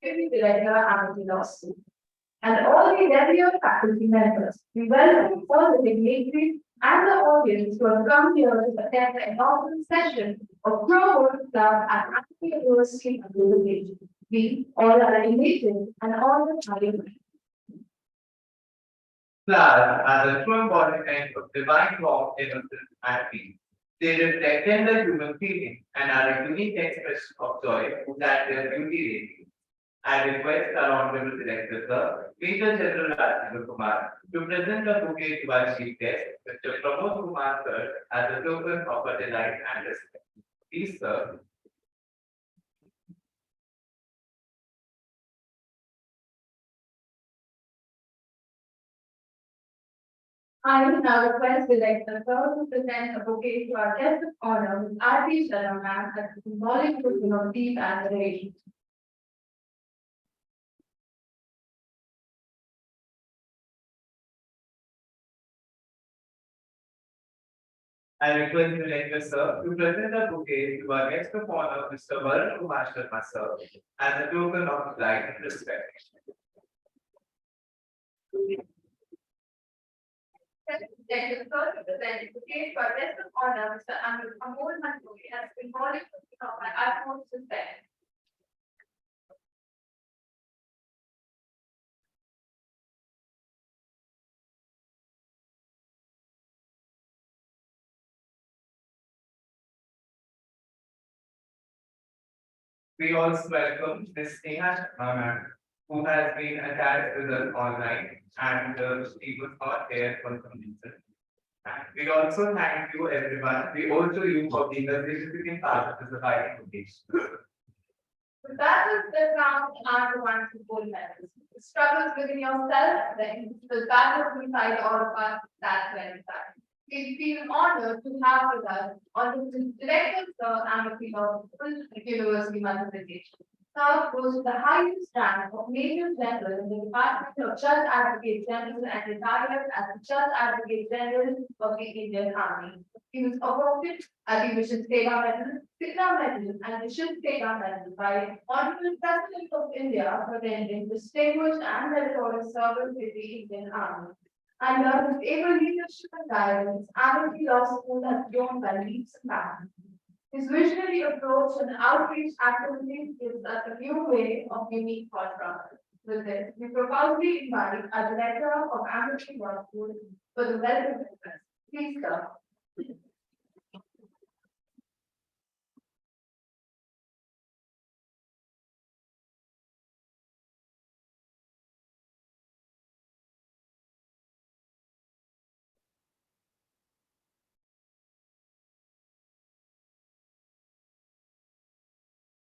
Deputy Director, Amity Law School, and all the regular faculty members. We welcome all the dignitaries and the audience who have come here to attend the inaugural session of Pro Bono Club at Amity University of Education. We all are elated and honored by you. Class as a true embodiment of divine law, innocence, and peace. They reflect tender human feeling and are a unique expression of joy that their beauty radiates. I request our Honorable Director, Sir, Major General Rajiv Kumar, to present a bouquet to our Chief Guest, Mr. Pramod Kumar, Sir, as a token of our delight and respect. Please, sir. I will now request the Director Sir to present a bouquet to our guest of honor, Ms. R.P. Sharma ma'am, as a symbolic token of deep admiration. I request the Director, Sir, to present a bouquet to our guest of honor, Mr. Varun Kumar Sharma, Sir, as a token of delight and respect. Director Sir to present a bouquet to our guest of honor, Mr. Amol Mansoori, as a symbolic token of my utmost respect. We also welcome Ms. Neha Sharma, ma'am, who has been attached with us online and she was not there for some reason. And we also thank you everyone. We also you for being a significant part of the society foundation. The battles that count are the ones who hold medals. The struggles within yourself, the battles inside all of us, that's where it's at. We feel honored to have with us on the Director Sir Amity of University Madhya Pradesh. Sir goes to the highest rank of Major General in the Department of Judge Advocate General and retired as the Judge Advocate General of the Indian Army. He was awarded a Division Seva Medal, Signa Medal, and Mission Seva Medal by Honorable President of India for rendering distinguished and meritorious service with the Indian Army. Under his able leadership and guidance, Amity Law School has grown by leaps and bounds. His visionary approach and outreach activities gives us a new way of unique thought process. With this, we profoundly invite our Director of Amity Law School for the welcome address. Please come.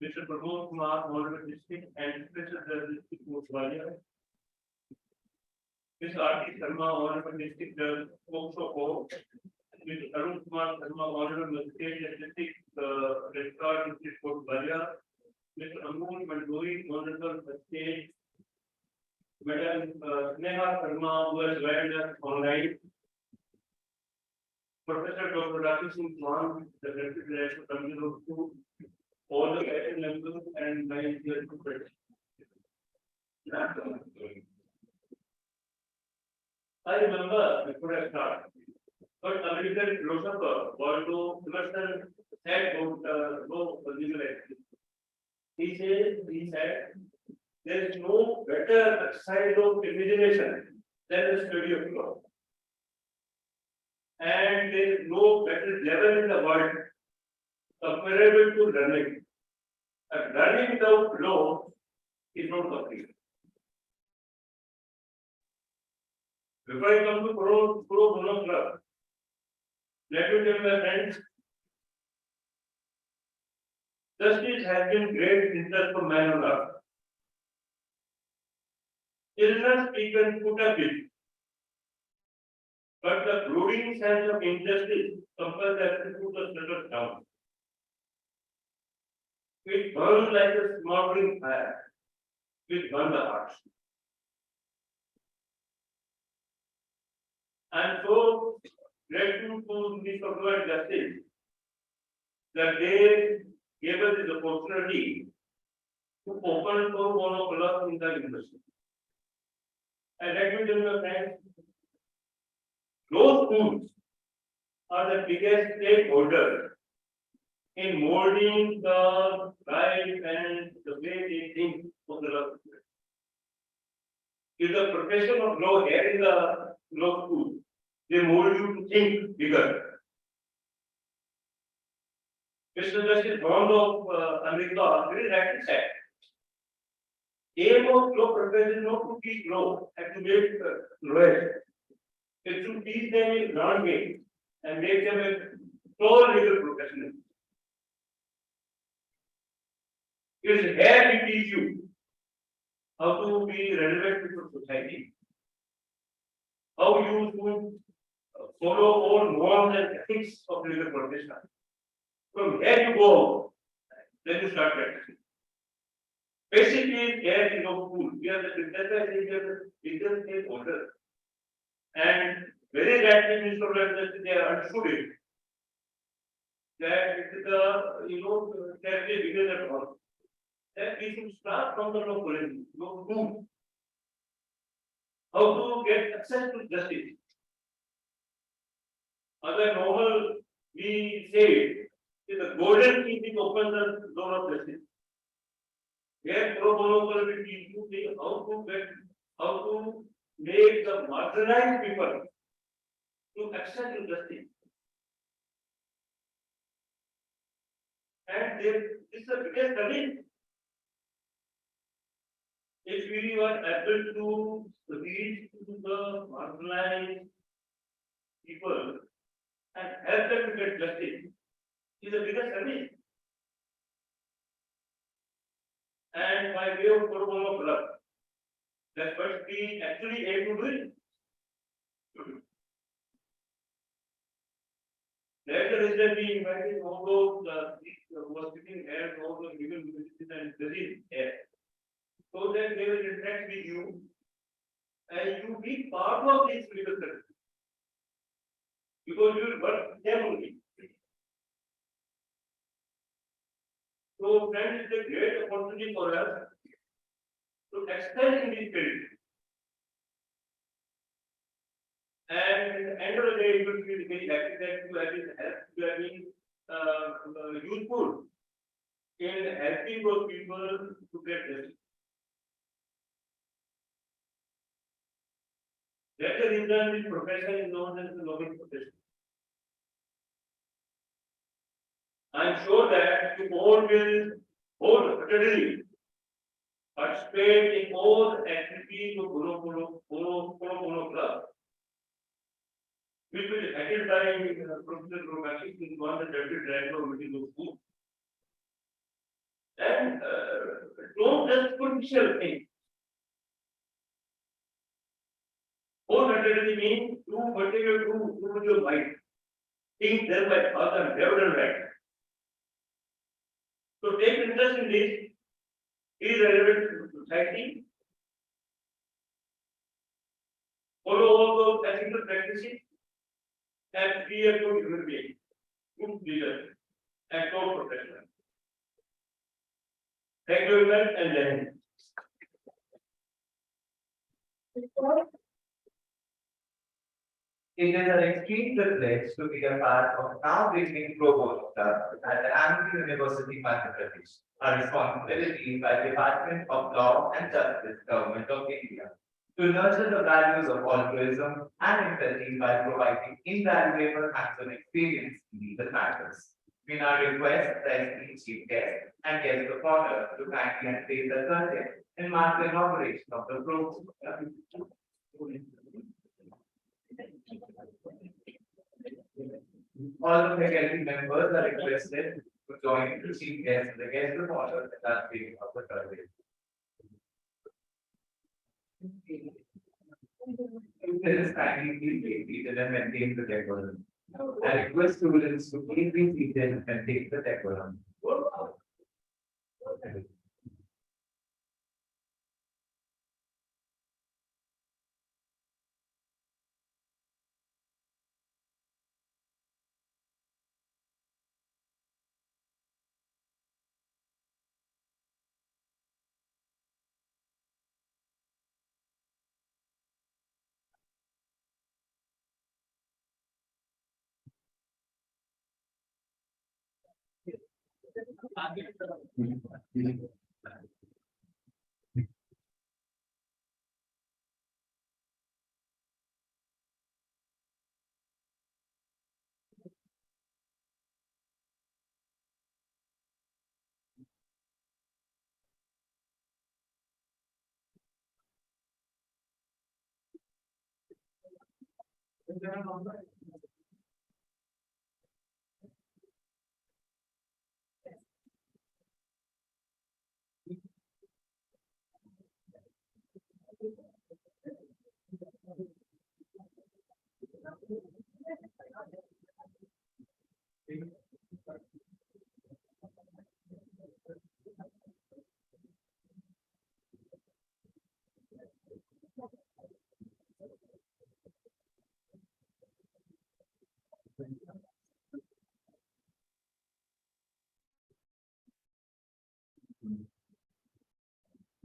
Mr. Pramod Kumar, Honorable District and Special Judge District Moswalia. Mr. R.T. Sharma, Honorable District Judge Pokso. Mr. Arun Kumar Sharma, Honorable Magistrate and District Registrar District Moswalia. Mr. Amol Mansoori, Honorable Magistrate. Madam Neha Sharma, who has joined us online. Professor Dr. Rakesh Singh Chauhan, the Deputy Director of Community of School. All the faculty members and my dear friends. I remember before I start, but American philosopher BONO said no legal action. He said, there is no better exercise of imagination than the study of law. And there is no better level in the world comparable to learning. And learning without law is not complete. Before I come to Pro Bono Club, let me tell my friends, justice has been great interest for man on earth. Illness we can put up with, but the brooding sense of injustice compels us to put the shutters down. It burns like a smoldering fire, which burns the hearts. And so, grateful to the Supreme Justice that they gave us this opportunity to open pro bono club in the university. And let me tell you, friends, those schools are the biggest stakeholders in molding the life and the way they think of the law. If the profession of law here in the law school, they mold you to think bigger. Mr. Justice Bond of America very rightly said, aim of law profession is not to teach law and to make lawyers. It's to teach them in learned way and make them a sole legal professional. It's here we teach you how to be relevant to the society, how you should follow all norms and ethics of legal profession. From here you go, then you start practicing. Basically, here in law school, we are the legal stakeholder. And very rightly, Mr. Justice, they understood it. That it is that they begin at all. That we should start from the law school. How to get access to justice. Other normal, we say, is the golden key which opens the door of justice. Here, pro bono will teach you how to make the marginalized people to access to justice. And this is the biggest challenge. If we were able to reach to the marginalized people and help them to get justice, is the biggest challenge. And by way of pro bono club, that's what we actually aim to do it. That's the reason we invited all those who are sitting here, all those legal universities and studies here, so that they will interact with you and you be part of this legal service. Because you will work with them only. So, friends, it's a great opportunity for us to excel in this field. And at the end of the day, you will be very happy that you have been useful in helping those people to get justice. That's the reason this profession is known as the Nobel profession. I'm sure that you all will wholeheartedly participate in all activities of BONO Club, which will be headed by Professor Romashi, who is one of the deputy director of medical school. And don't just superficial things. Wholeheartedly means do whatever you do with your mind. Think thereby thought and never done right. So take interest in this, is relevant to society, follow all those ethical practices, and be a good human being, good leader, and good professional. Thank you very much, and then. It is an extreme privilege to be a part of now beginning pro bono club at the Amity University, Madhya Pradesh, a responsibility by the Department of Law and Justice, Government of India, to nurture the values of altruism and empathy by providing invaluable hands-on experience in legal matters. We now request the esteemed chief guest and guest of honor to kindly and place the curtain and mark the inauguration of the program. All the faculty members are requested to join to chief guest the guest of honor at last reading of the curtain. This is kindly be seated and maintain the decorum. I request students to please be seated and take the decorum.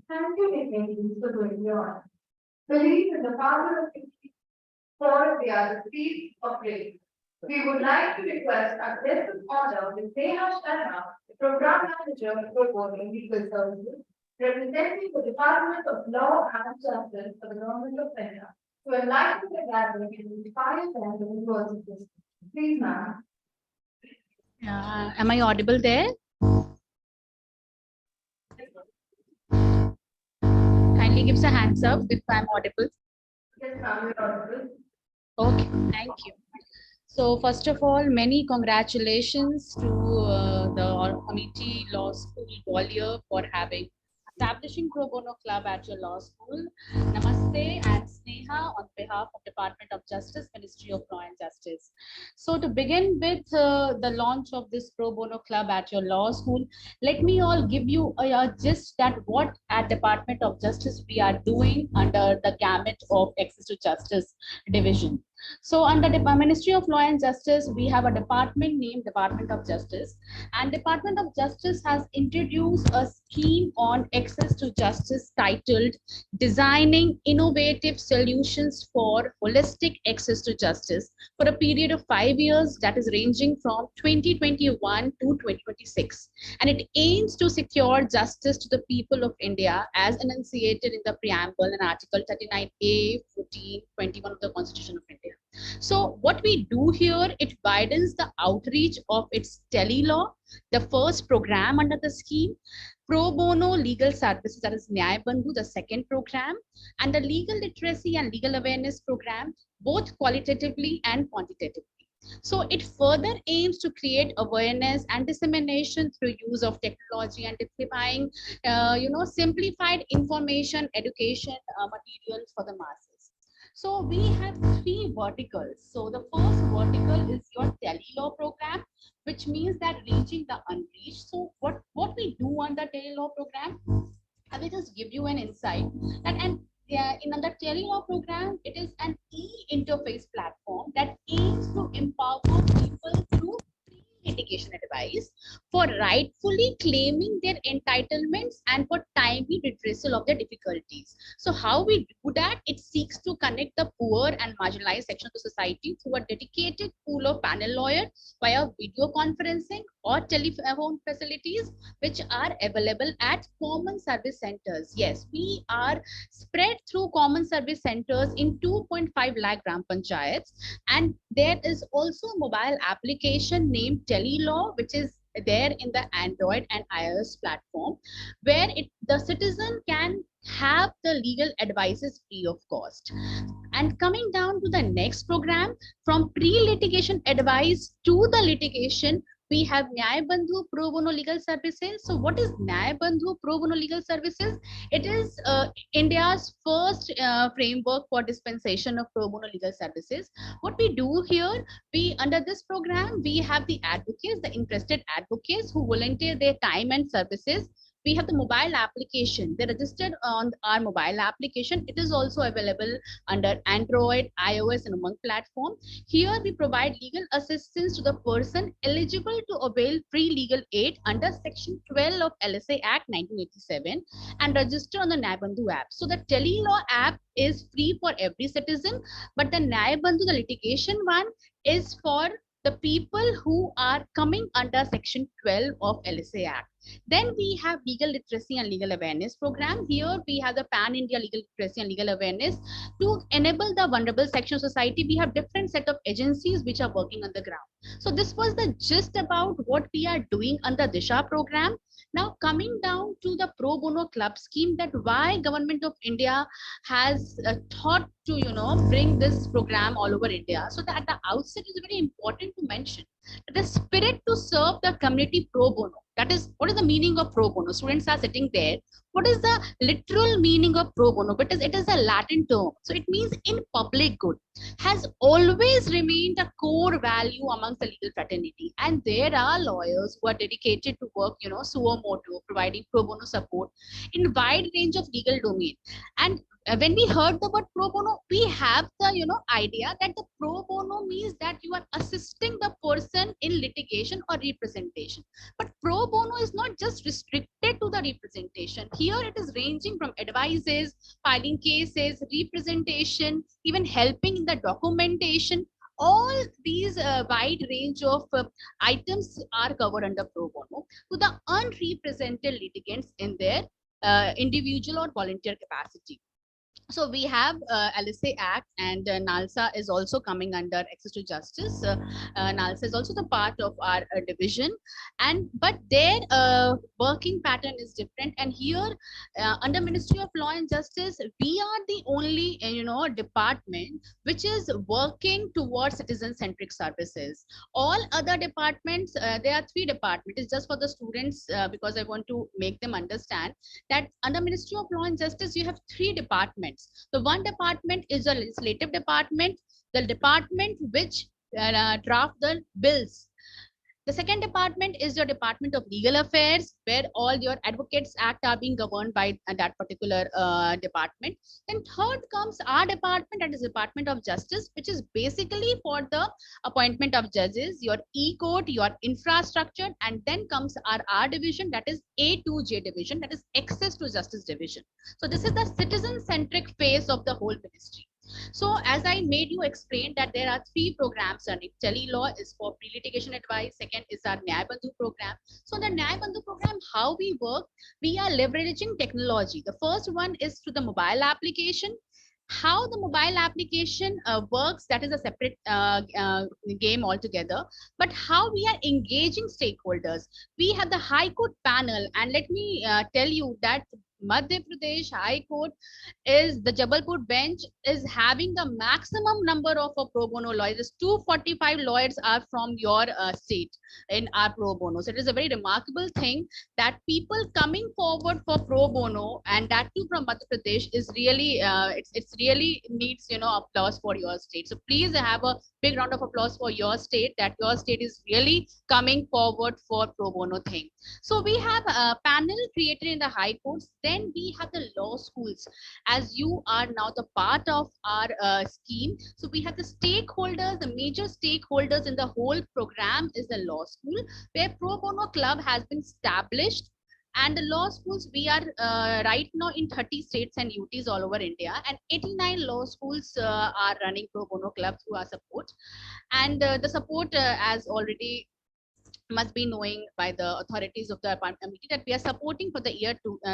Thank you, Nitin, for doing your belief in the power of for the other seats of praise. We would like to request our guest of honor, Ms. Neha Sharma, the Program Manager for Bono Legal Services, representing the Department of Law and Justice for the Government of India, to enlighten the gathering and inspire them with words of wisdom. Please, ma'am. Am I audible there? Kindly give us a hands up if I'm audible. Yes, ma'am, you're audible. Okay, thank you. So first of all, many congratulations to the Community Law School Gwalior for establishing Pro Bono Club at your law school. Namaste and Sneha on behalf of Department of Justice, Ministry of Law and Justice. So to begin with the launch of this Pro Bono Club at your law school, let me all give you a gist that what at Department of Justice we are doing under the gamut of Access to Justice division. So under the Ministry of Law and Justice, we have a department named Department of Justice, and Department of Justice has introduced a scheme on access to justice titled Designing Innovative Solutions for Holistic Access to Justice for a period of 5 years that is ranging from 2021 to 2026. And it aims to secure justice to the people of India as enunciated in the preamble in Article 39A, 14, 21 of the Constitution of India. So what we do here, it widens the outreach of its tele-law, the first program under the scheme, Pro Bono Legal Services, that is Nyaya Bandhu, the second program, and the Legal Literacy and Legal Awareness program, both qualitatively and quantitatively. So it further aims to create awareness and dissemination through use of technology and simplifying, simplified information education materials for the masses. So we have three verticals. So the first vertical is your tele-law program, which means that reaching the unreached. So what we do on the tele-law program, I will just give you an insight. And in the tele-law program, it is an e-interface platform that aims to empower people through litigation advice for rightfully claiming their entitlements and for timely redressal of their difficulties. So how we do that? It seeks to connect the poor and marginalized section of the society through a dedicated pool of panel lawyers via video conferencing or telephone facilities which are available at common service centers. Yes, we are spread through common service centers in 2.5 lakh gram panchayats, and there is also a mobile application named Telelaw, which is there in the Android and iOS platform, where the citizen can have the legal advices free of cost. And coming down to the next program, from pre-litigation advice to the litigation, we have Nyaya Bandhu Pro Bono Legal Services. So what is Nyaya Bandhu Pro Bono Legal Services? It is India's first framework for dispensation of pro bono legal services. What we do here, under this program, we have the advocates, the interested advocates who volunteer their time and services. We have the mobile application. They're registered on our mobile application. It is also available under Android, iOS, and Umang platform. Here we provide legal assistance to the person eligible to avail free legal aid under Section 12 of LSA Act 1987 and register on the Nyaya Bandhu app. So the Telelaw app is free for every citizen, but the Nyaya Bandhu, the litigation one, is for the people who are coming under Section 12 of LSA Act. Then we have legal literacy and legal awareness program. Here we have the Pan India legal literacy and legal awareness to enable the vulnerable section of society. We have different set of agencies which are working on the ground. So this was the gist about what we are doing under Disha program. Now coming down to the pro bono club scheme, that why government of India has thought to bring this program all over India. So that at the outset is very important to mention the spirit to serve the community pro bono. That is, what is the meaning of pro bono? Students are sitting there. What is the literal meaning of pro bono? Because it is a Latin term. So it means in public good, has always remained a core value amongst the legal fraternity. And there are lawyers who are dedicated to work, suo motu, providing pro bono support in wide range of legal domain. And when we heard the word pro bono, we have the idea that the pro bono means that you are assisting the person in litigation or representation. But pro bono is not just restricted to the representation. Here it is ranging from advices, filing cases, representation, even helping in the documentation. All these wide range of items are covered under pro bono to the unrepresented litigants in their individual or volunteer capacity. So we have LSA Act, and NALSA is also coming under access to justice. NALSA is also the part of our division, and but their working pattern is different. And here, under Ministry of Law and Justice, we are the only department which is working towards citizen-centric services. All other departments, there are three departments. It's just for the students because I want to make them understand that under Ministry of Law and Justice, you have three departments. The one department is the legislative department, the department which draft the bills. The second department is your Department of Legal Affairs, where all your Advocates Act are being governed by that particular department. Then third comes our department, that is Department of Justice, which is basically for the appointment of judges, your e-court, your infrastructure, and then comes our R division, that is A2J division, that is Access to Justice division. So this is the citizen-centric phase of the whole ministry. So as I made you explain that there are three programs running. Tele-law is for pre-litigation advice. Second is our Nyaya Bandhu program. So the Nyaya Bandhu program, how we work, we are leveraging technology. The first one is through the mobile application. How the mobile application works, that is a separate game altogether. But how we are engaging stakeholders. We have the High Court panel, and let me tell you that Madhya Pradesh High Court is the Jabalpur bench is having the maximum number of pro bono lawyers. 245 lawyers are from your state in our pro bono. So it is a very remarkable thing that people coming forward for pro bono, and that too from Madhya Pradesh, is really it's really needs applause for your state. So please have a big round of applause for your state, that your state is really coming forward for pro bono thing. So we have a panel created in the high courts. Then we have the law schools, as you are now the part of our scheme. So we have the stakeholders, the major stakeholders in the whole program is the law school, where pro bono club has been established. And the law schools, we are right now in 30 states and UTs all over India, and 89 law schools are running pro bono club through our support. And the support, as already must be knowing by the authorities of the appointment committee, that we are supporting for the year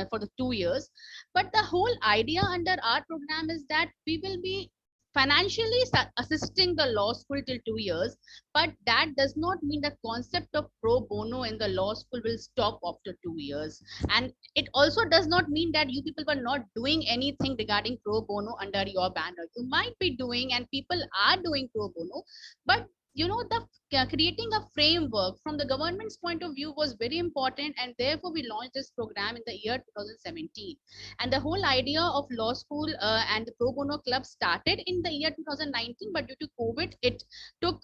for the 2 years. But the whole idea under our program is that we will be financially assisting the law school till 2 years, but that does not mean the concept of pro bono in the law school will stop after 2 years. And it also does not mean that you people were not doing anything regarding pro bono under your banner. You might be doing, and people are doing pro bono, but the creating a framework from the government's point of view was very important, and therefore we launched this program in the year 2017. And the whole idea of law school and the pro bono club started in the year 2019, but due to COVID it took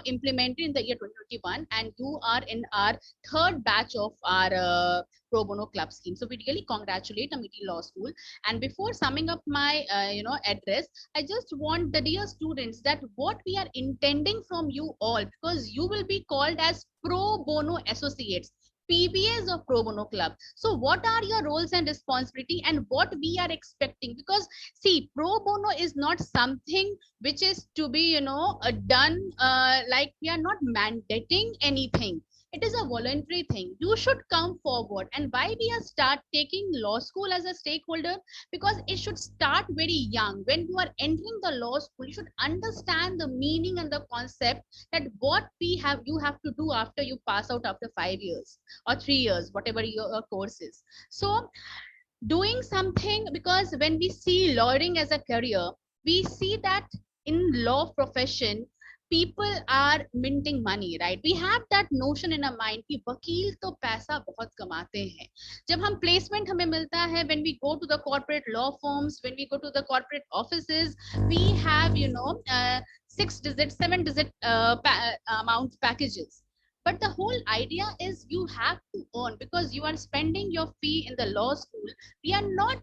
implemented in the year 2021, and you are in our third batch of our pro bono club scheme. So we really congratulate Amity Law School. And before summing up my address, I just want the dear students that what we are intending from you all, because you will be called as pro bono associates. PBAs of Pro Bono Club. So what are your roles and responsibility and what we are expecting? Because see, Pro Bono is not something which is to be, done like we are not mandating anything. It is a voluntary thing. You should come forward. And why we are start taking law school as a stakeholder? Because it should start very young. When you are entering the law school, you should understand the meaning and the concept that what you have to do after you pass out after 5 years or 3 years, whatever your course is. So doing something, because when we see lawyering as a career, we see that in law profession people are minting money, right? We have that notion in our mind कि वकील तो पैसा बहुत कमाते हैं. जब हम placement हमें मिलता है, when we go to the corporate law firms, when we go to the corporate offices, we have 6 digit 7 digit amount packages. But the whole idea is you have to earn, because you are spending your fee in the law school. We are not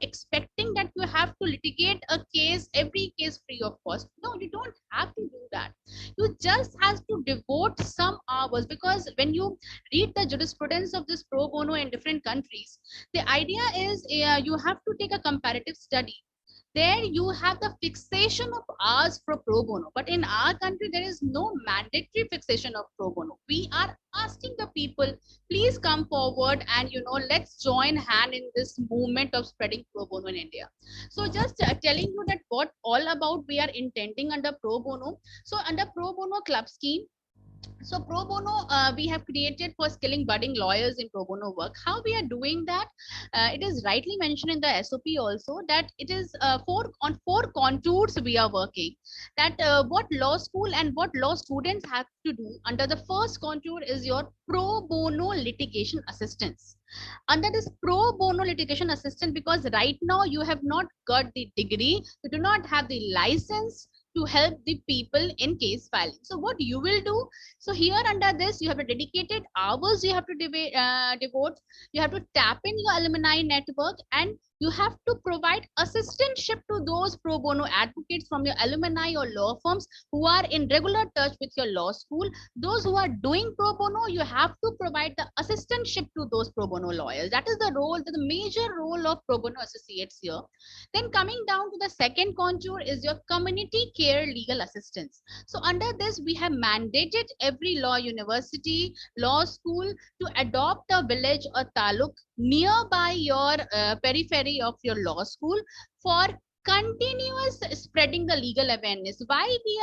expecting that you have to litigate a case, every case free of cost. No, you don't have to do that. You just have to devote some hours, because when you read the jurisprudence of this pro bono in different countries, the idea is you have to take a comparative study. There you have the fixation of hours for pro bono, but in our country there is no mandatory fixation of pro bono. We are asking the people, please come forward and let's join hand in this movement of spreading pro bono in India. So just telling you that what all about we are intending under pro bono. So under pro bono club scheme, so pro bono we have created for skilling budding lawyers in pro bono work. How we are doing that? It is rightly mentioned in the SOP also that it is four contours we are working. That what law school and what law students have to do. Under the first contour is your pro bono litigation assistance. Under this pro bono litigation assistant, because right now you have not got the degree, you do not have the license to help the people in case filing. So what you will do? So here under this, you have a dedicated hours you have to devote. You have to tap in your alumni network, and you have to provide assistantship to those pro bono advocates from your alumni or law firms who are in regular touch with your law school. Those who are doing pro bono, you have to provide the assistantship to those pro bono lawyers. That is the role, the major role of pro bono associates here. Then coming down to the second contour is your community care legal assistance. So under this, we have mandated every law university, law school to adopt a village or taluk nearby your periphery of your law school for continuous spreading the legal awareness. Why we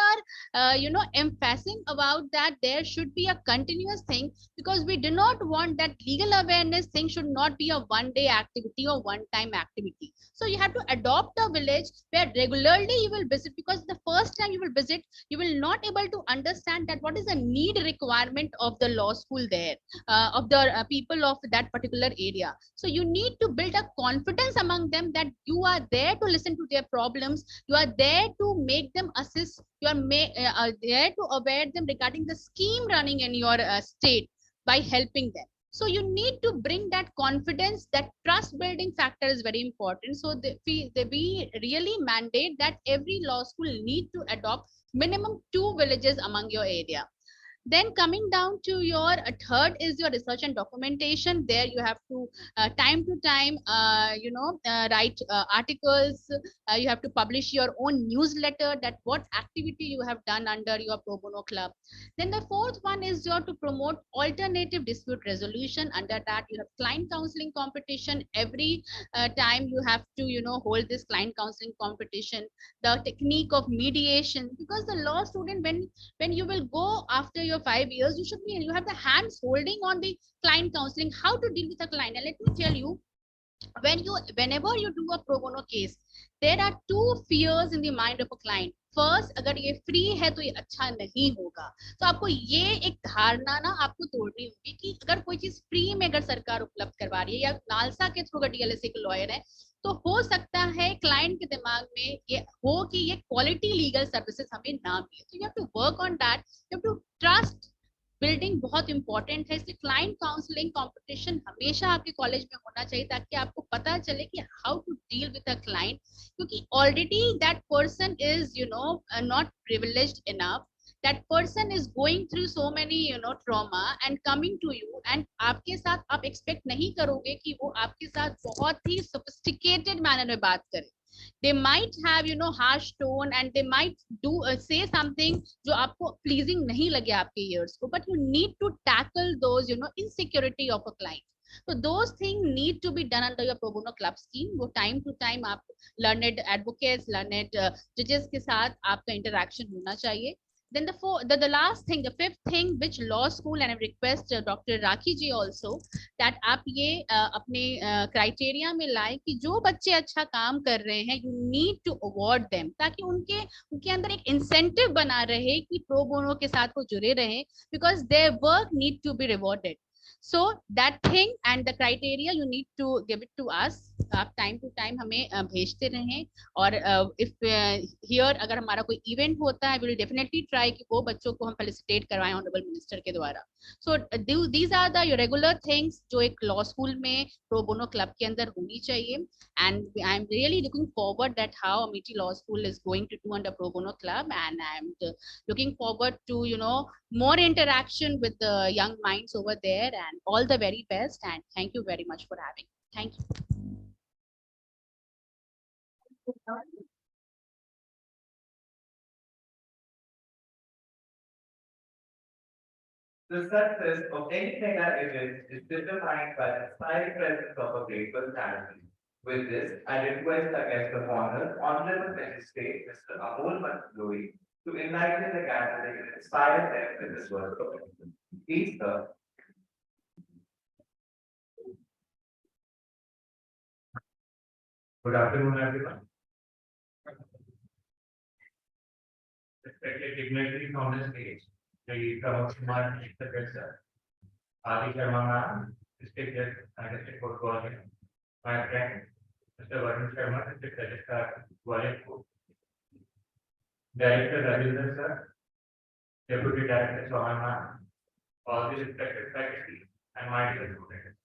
are emphasizing about that there should be a continuous thing? Because we do not want that legal awareness thing should not be a one day activity or one time activity. So you have to adopt a village where regularly you will visit, because the first time you will visit, you will not able to understand that what is the need requirement of the law school there, of the people of that particular area. So you need to build a confidence among them that you are there to listen to their problems, you are there to make them assist, you are there to aware them regarding the scheme running in your state by helping them. So you need to bring that confidence, that trust building factor is very important. So we really mandate that every law school need to adopt minimum 2 villages among your area. Then coming down to your third is your research and documentation. There you have to time to time write articles. You have to publish your own newsletter, that what activity you have done under your pro bono club. Then the fourth one is your to promote alternative dispute resolution. Under that you have client counseling competition. Every time you have to hold this client counseling competition. The technique of mediation, because the law student, when you will go after your 5 years, you should be, you have the hands holding on the client counseling, how to deal with a client. And let me tell you, whenever you do a pro bono case, there are two fears in the mind of a client. First, अगर ये free है तो ये अच्छा नहीं होगा. तो आपको ये एक धारणा ना आपको तोड़नी होगी कि अगर कोई चीज फ्री में अगर सरकार उपलब्ध करवा रही है या नालसा के थ्रू डीएलएसए के लॉयर है, तो हो सकता है क्लाइंट के दिमाग में ये हो कि ये क्वालिटी लीगल सर्विसेज हमें ना मिले. तो you have to work on that, you have to trust building बहुत इंपॉर्टेंट है. इसलिए क्लाइंट काउंसलिंग कंपटीशन हमेशा आपके कॉलेज में होना चाहिए, ताकि आपको पता चले कि how to deal with a client, क्योंकि already that person is not privileged enough. that person is going through so many trauma and coming to you, and आपके साथ आप expect नहीं करोगे कि वो आपके साथ बहुत ही sophisticated manner में बात करे. They might have harsh tone, and they might do say something जो आपको pleasing नहीं लगे आपके ears को, but you need to tackle those insecurity of a client. So those things need to be done under your pro bono club scheme. वो time to time आप learned advocates, learned judges के साथ आपका interaction होना चाहिए. Then the last thing, the fifth thing, which law school, and I request Dr. Rakhi ji also, that आप ये अपने criteria में लाए कि जो बच्चे अच्छा काम कर रहे हैं, you need to award them, ताकि उनके अंदर एक incentive बना रहे कि pro bono के साथ वो जुड़े रहें, because their work need to be rewarded. So that thing and the criteria you need to give it to us. आप टाइम टू टाइम हमें भेजते रहें, और इफ हियर अगर हमारा कोई इवेंट होता है, विल डेफिनेटली ट्राई कि वो बच्चों को हम फेलिसिटेट करवाएं ऑनरेबल मिनिस्टर के द्वारा. So these are the regular things जो एक लॉ स्कूल में प्रो बोनो क्लब के अंदर होनी चाहिए. And I am really looking forward that how Amethi law school is going to do under pro bono club, and I am looking forward to more interaction with the young minds over there, and all the very best, and thank you very much for having me. Thank you. The success of any mega event is determined by the inspiring presence of a great personality. With this, I request the guest of honor, Honorable Magistrate Mr. Amol Mantloi, to enlighten the gathering and inspire them with his work. Please, sir. Good afternoon, everyone. Respected dignitaries on the stage, the Pramod Kumar, Mr. Sir, Adi Sharma ma'am, District Judge and District Court Gwalior, my friend, Mr. Varun Sharma, District Registrar, Gwalior Court, Director Rajinder Sir, Deputy Director Chauhan ma'am, all the respected faculty, and my dear students.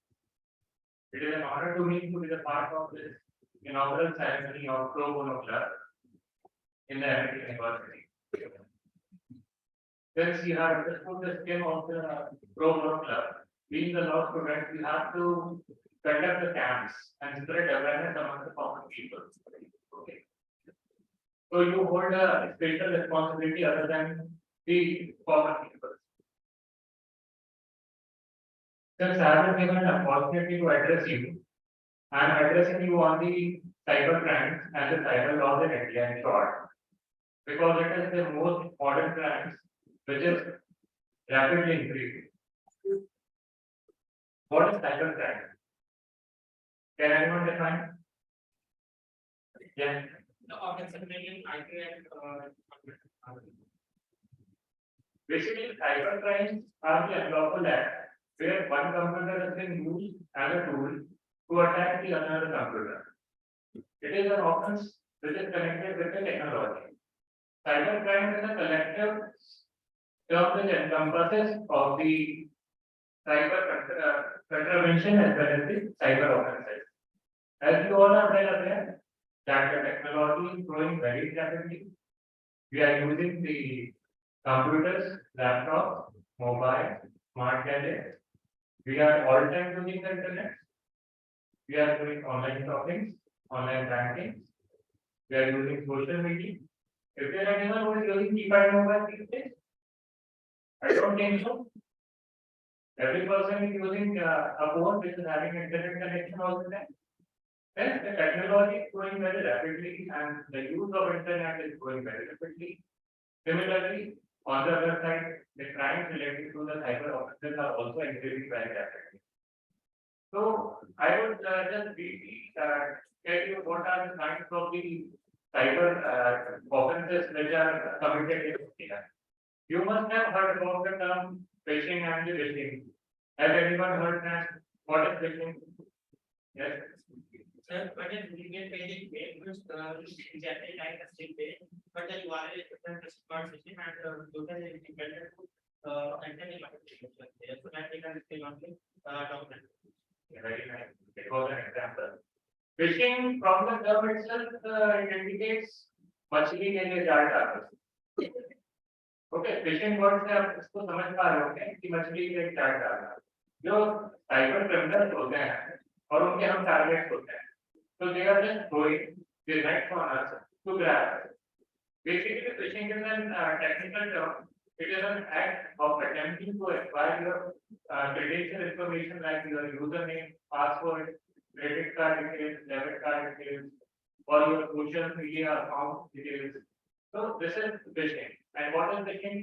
It is an honor to me to be the part of this inaugural ceremony of Pro Bono Club in the American University. Since you have understood the scheme of the Pro Bono Club, being the law student, you have to conduct the camps and spread awareness among the common people. Okay. So you hold a special responsibility other than the common people. Since I have been given an opportunity to address you, I am addressing you on the cyber crimes and the cyber laws in India in short, because it is the most modern crimes which is rapidly increasing. What is cyber crime? Can anyone define? Yes. Basically, cyber crimes are the unlawful act where one computer has been used as a tool to attack the another computer. It is an offense which is connected with the technology. Cyber crime is a collective term which encompasses of the cyber contravention as well as the cyber offenses. As you all are well aware that the technology is growing very rapidly. We are using the computers, laptops, mobile, smart gadgets. We are all time using the internet. We are doing online shopping, online banking. We are using social media. Is there anyone who is using keypad mobile these days? I don't think so. Every person is using a phone which is having internet connection all the time. Yes, the technology is growing very rapidly and the use of internet is growing very rapidly. Similarly, on the other side, the crimes related to the cyber offenses are also increasing very rapidly. So I would just briefly tell you what are the kinds of the cyber offenses which are committed in India. You must have heard about the term phishing and the phishing. Has anyone heard that? What is phishing? Yes. Sir, but in Indian page, which exactly like a same page, but the URL is different, it's not phishing and total is dependent to enter the market. So that we can still on the document. Very nice. It was an example. Phishing from the term itself it indicates machine in a data. Okay, okay, fishing word से आप इसको समझ पा रहे होंगे कि मछली के क्या डालना। जो साइबर क्रिमिनल्स होते हैं और उनके हम टारगेट होते हैं, तो they are just going the net on us to grab. Basically, phishing is an technical term. It is an act of attempting to acquire your credential information like your username, password, credit card details, debit card details, or your social media account details. So this is phishing. And what is phishing?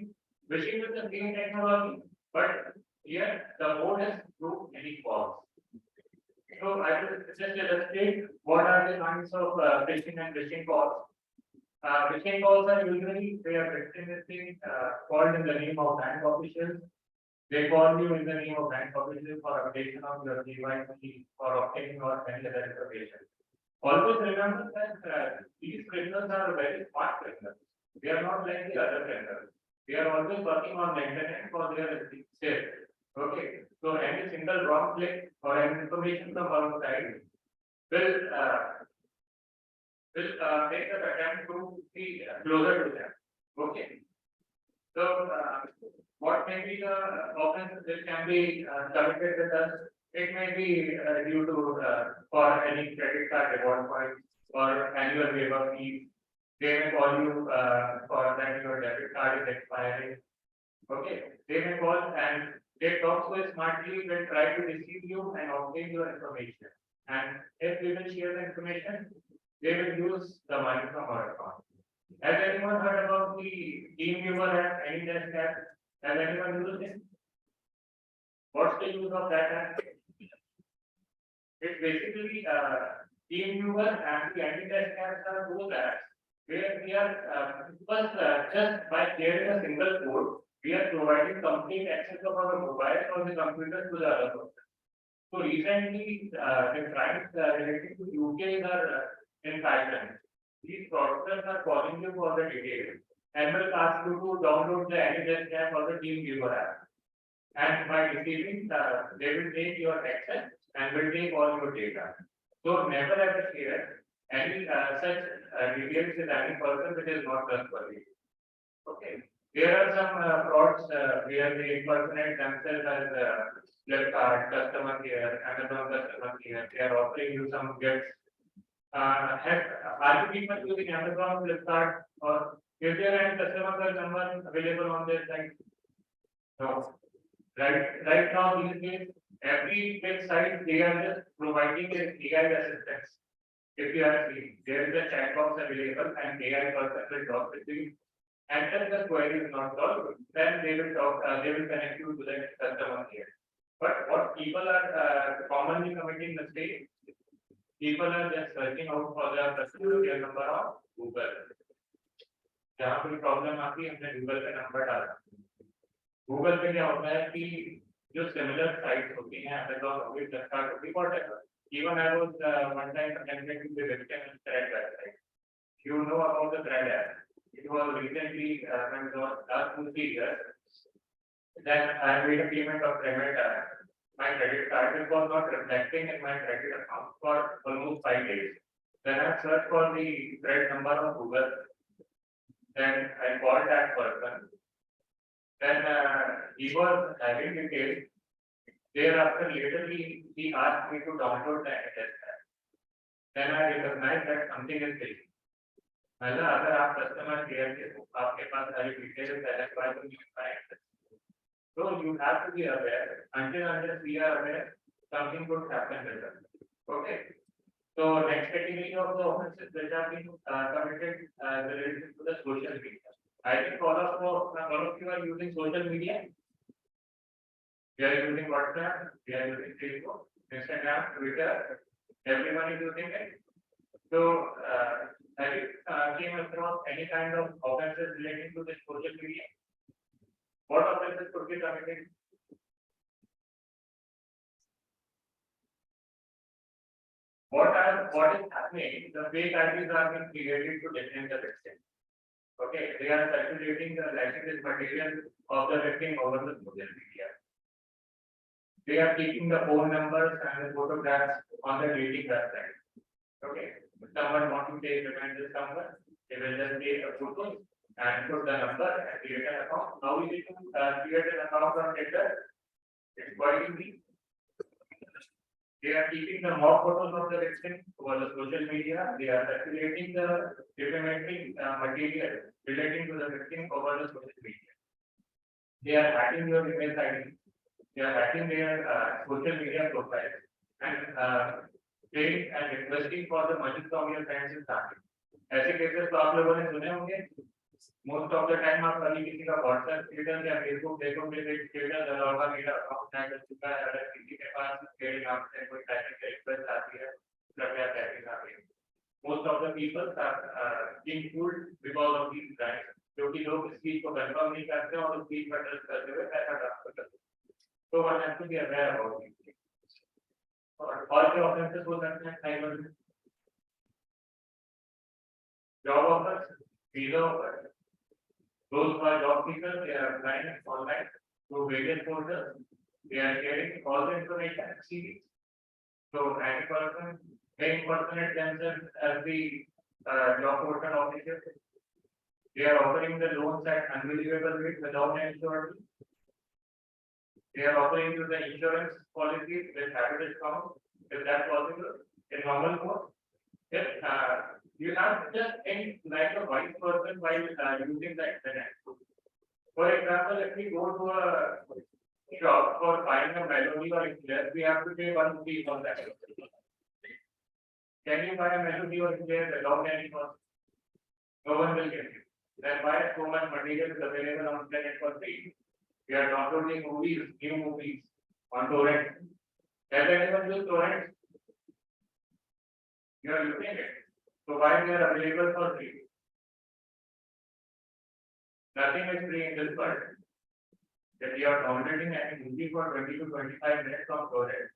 Phishing is the same technology, but here the mode is through any calls. So I will just illustrate what are the kinds of phishing and phishing calls. Phishing calls are usually they are victimizing called in the name of bank officials. They call you in the name of bank officials for updation of your KYC or obtaining or any other information. Always remember that these criminals are very smart criminals. They are not like the other criminals. They are always working on the internet for their safe. Okay, so any single wrong click or any information from our side will make the attempt to be closer to them. Okay. So, what may be the offense that can be committed with us? It may be due to for any credit card reward points or annual waiver fees. They may call you for that your debit card is expiring. Okay, they may call and they talk so smartly, they try to deceive you and obtain your information. And if we will share the information, they will use the money from our account. Has anyone heard about the team viewer app, any desk app? Has anyone used it? What's the use of that app? It's basically team viewer and the anti-desk apps are those apps where we are first just by sharing a single code, we are providing complete access of our mobile or the computer to the other person. So recently, the crimes related to UK are in fashion. These fraudsters are calling you for the details and will ask you to download the AnyDesk app or the Team Viewer app. And by receiving, they will take your access and will take all your data. So never ever share any such details with any person which is not trustworthy. Okay. There are some frauds where they impersonate themselves as Flipkart, customer care, Amazon customer care. They are offering you some gifts. Are you people using Amazon, Flipkart, or is there any customer care number available on their site? No. Right now, these days, every big site they are just providing an AI assistance. If you are seeing, there is a chat box available and AI person will talk with you. And if the query is not solved, then they will talk, they will connect you to the customer care. But what people are commonly committing mistakes, people are just searching out for the customer care number on Google. जहाँ कोई problem आती है हमने Google पे number डाला Google पे क्या होता है कि जो सिमिलर साइट्स होती हैं Amazon हो गई Flipkart हो गई whatever even I was one time attempting to be victim in thread website you know about the thread app it was recently when it was last 2-3 years then I made a payment of payment my credit card it was not reflecting in my credit account for almost 5 days then I searched for the thread number on Google then I called that person. Then he was having details. Thereafter, later he asked me to download the test app. Then I recognized that something is missing. मतलब अगर आप customer care के हो आपके पास सारी details है तो you can access. So you have to be aware until we are aware something could happen with us. Okay. So next category of the offenses that have been committed related to the social media. I think all of you are using social media. We are using WhatsApp, we are using Facebook, Instagram, Twitter. Everyone is using it. So have you came across any kind of offenses relating to this social media? What offenses could be committed? What is happening? The fake IDs are being created to defend the victim. Okay, they are circulating the licensed material of the victim over the social media. They are keeping the phone numbers and the photographs on the dating website. Okay, if someone wants to take revenge of someone, they will just take a photo and put the number and create an account. Now we need to create an account on Twitter. It's quite easy. They are keeping the mock photos of the victim over the social media. They are circulating the defamatory material relating to the victim over the social media. They are hacking your email ID. They are hacking their social media profiles and paying and requesting for the money from your friends and family. ऐसे cases तो आप लोगों ने सुने होंगे. Most of the time आप कभी किसी का WhatsApp स्टेटस या Facebook देखो मेरे स्टेटस अलावा मेरा अकाउंट हैक कर चुका है, अगर किसी के पास मेरे नाम से कोई पैसे रिक्वेस्ट आती है कृपया पैसे आए. Most of the people are being fooled because of these crimes. क्योंकि लोग इस चीज को कंफर्म नहीं करते और उस चीज पर ट्रस्ट करते हुए पैसा ट्रांसफर करते हैं. तो one has to be aware about this. और क्या ऑफेंसेस हो सकते हैं साइबर में? Job offers, visa offers. Those who are job seekers, they are applying online through various portals. They are sharing all the information and CVs. So any person may impersonate themselves as the job portal officer. They are offering the loans at unbelievable rates without any insurance. They are offering you the insurance policies with habit discount, if that's possible, in normal course. If you have to just think like a wise person while using the internet. For example, if we go to a shop for buying a melody or eclair, we have to pay 1 rupee on that. Can you buy a melody or eclair without any cost? No one will get you. That's why so much material is available on internet for free. We are downloading movies, new movies on torrent. Has anyone used torrent? You are using it. So why they are available for free? Nothing is free in this world. If you are downloading any movie for 20 to 25 minutes on torrent,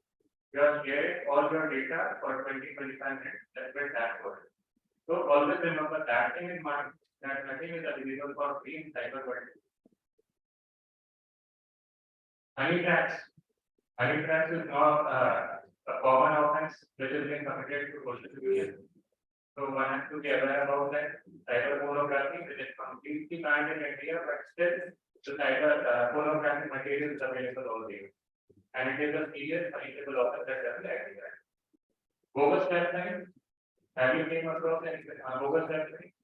you are sharing all your data for 20-25 minutes. That's where that works. So always remember that thing in mind, that nothing is available for free in cyber world. Honey traps. Honey traps is not a common offense which is being committed to social media. So one has to be aware about that. Cyber pornography, which is completely banned in India, but still the cyber pornographic material is available all day. And it is a serious punishable offense that doesn't exist. Bogus website. Have you came across any bogus website?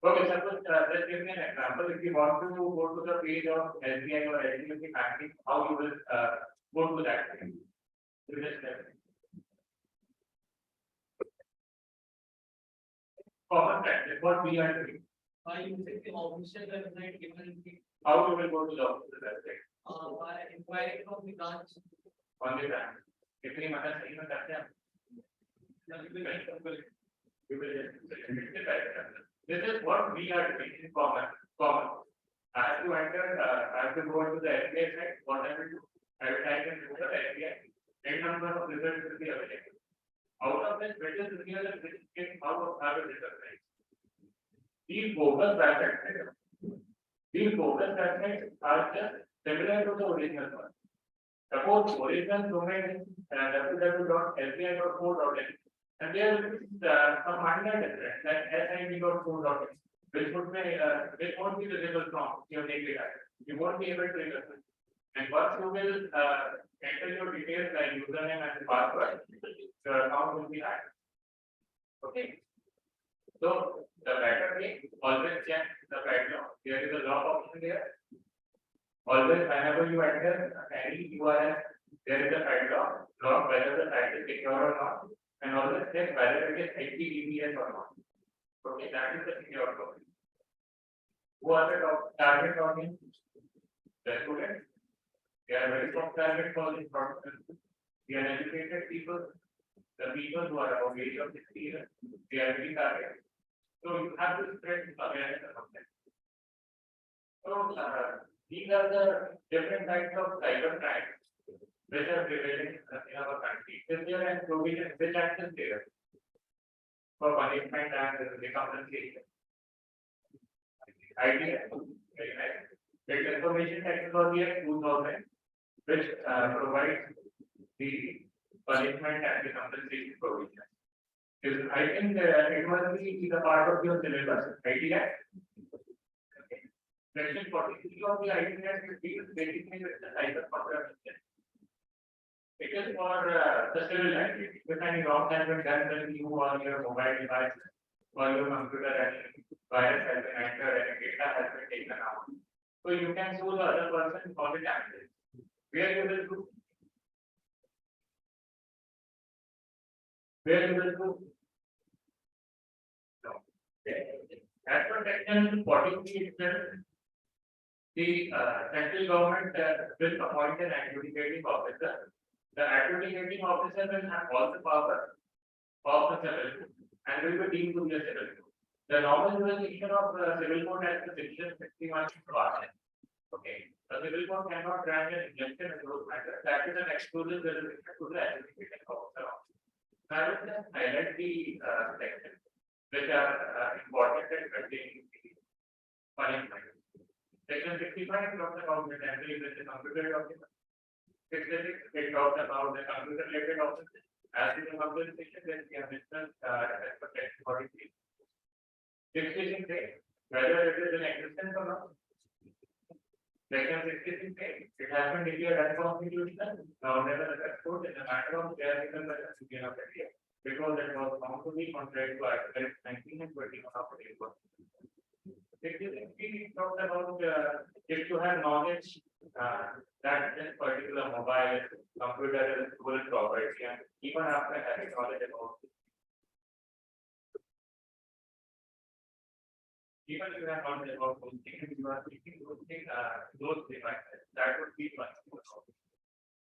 Okay, suppose let's give me an example. If you want to go to the page of SBI or HDFC banking, how you will go to that page? You just tell me. Common practice, what we are doing. By using the official website given in the How you will go to the official website? by inquiring from the branch. On the branch. कितनी मदद सही में करते हैं? You will just this is what we are doing in common. I have to enter, I have to go into the SBI site. What I will do, I will type in the SBI. N number of results will be available. Out of this, which is real and which is out of our result rate. These bogus websites are just similar to the original one. Suppose original domain is www.sbi.co.in. And there is some minor difference like sid.co.in, which won't be visible from your native address. You won't be able to access it. And once you will enter your details like username and password, your account will be hacked. Okay. So the better way, always check the padlock. There is a lock option there. Always whenever you enter any URL, there is a padlock, lock whether the site is secure or not. And always check whether it is HTTPS or not. Okay, that is the secure code. Who are the target audience? The students. They are very strong target for this product. The uneducated people, the people who are of age of 60 years, they are very target. So you have to spread awareness about that. So these are the different types of cyber crimes which are prevailing in our country. Is there a provision which act is there for punishment and the compensation? Idea, very nice. The Information Technology Act 2000, which provides the punishment and the compensation provision. I think it must be the part of your syllabus, idea. Section 43 of the idea is basically with the type of contract. It is for the civil activity. If any wrong has been done, then you on your mobile device or your computer and virus has been entered and data has been taken out. So you can sue the other person for the damages. Where you will do? Where you will do? No. As per section 43 itself, the central government will appoint an adjudicating officer. The adjudicating officer will have all the power of the civil code and will be deemed to be a civil code. The normal jurisdiction of the civil code as the section 61 clause. Okay, the civil code cannot grant an injunction in those matters. That is an exclusive jurisdiction to the adjudicating officer. Now, I will just highlight the sections which are important and pertaining to the punishment. Section 65 talks about the temporary with the computer document. 66 it talks about the computer related offenses. As in the compensation, then we have mentioned as per section 43. 66 says whether it is in existence or not. Section 66 says it has been declared unconstitutional. Now, nevertheless, court in a matter of theoretical prosecution of India because it was found to be contrary to Article 19 and 21 of the Code. 66 talks about if you have knowledge that this particular mobile computer is stolen property, and even after having knowledge about it, even if you have knowledge about those things, you are thinking those devices, that would be one.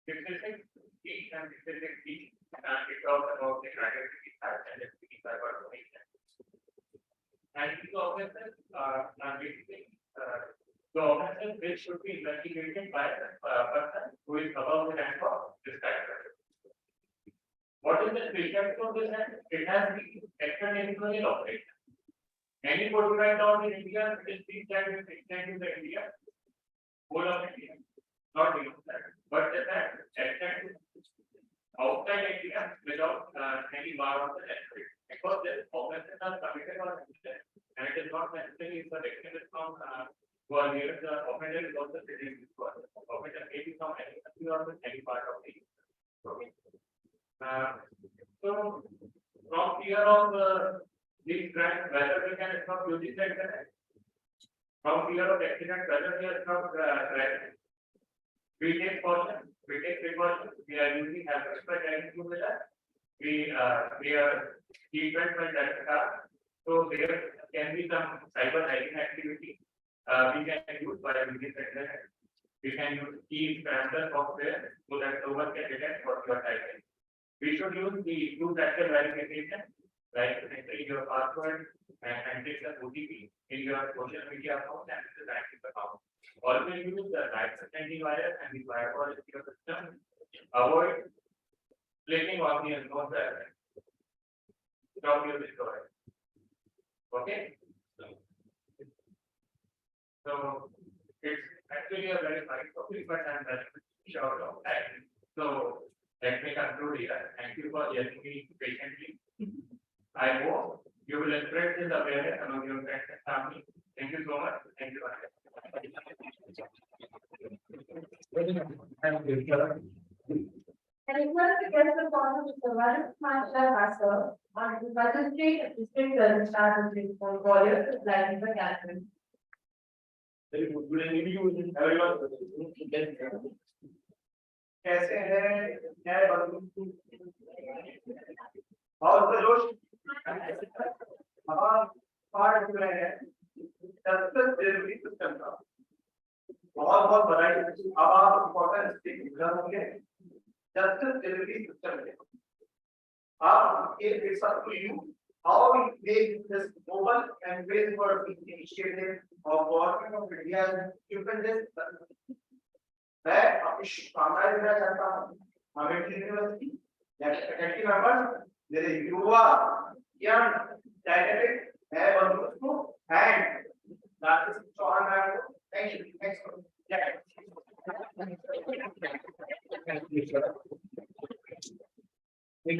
66 E and 66 D, it talks about the identity theft and cyber domination. And these offenses are basically the offenses which should be investigated by the person who is above the rank of this character. What is the specialty of this act? It has the extraterritorial operation. Any codified law in India is being that is extended to the India, whole of India, not beyond that. But the fact extended outside India without any bar of the territory. Because the offenses are committed on India, and it is not necessarily if the victim is from who are near the offender is also sitting in this one. Offender may be from any country or any part of the okay. So from fear of these crimes, whether we can stop using the internet, from fear of accident, whether we are stop driving, we take caution, we take precautions, we are using extra driving with us. We are seatbelt when driving car. So there can be some cyber hacking activity. We can use by using the internet. We can use key scramble software so that no one can detect what you are typing. We should use the two-factor verification, like entering your password and entering the OTP in your social media account and the banking account. Also use the license antivirus and the firewall in your system. Avoid clicking on the unknown website. Stop your storage. Okay. So it's actually a very fine topic, but I'm very short of time. So let me conclude here. Thank you for hearing me patiently. I hope you will spread this awareness among your friends and family. Thank you so much. Thank you. And it was to get the point of the Varun Master on the magistrate district registrar for lawyers applying for Catherine. Very good. Good evening, everyone. कैसे हैं न्याय बंधु और जोश हमारा part में है justice delivery system का बहुत बहुत बधाई अब आप इम्पोर्टेंट स्पीक होंगे जस्टिस डिलीवरी सिस्टम के आप it's up to you how we make this global and praiseworthy initiative of government of India you can just मैं अपनी शुभकामनाएं देना चाहता हूँ हमें यूनिवर्सिटी या फैकल्टी मेंबर्स मेरे युवा यंग डायनेमिक है बंधुओं एंड डॉक्टर चौहान मैम को thank you next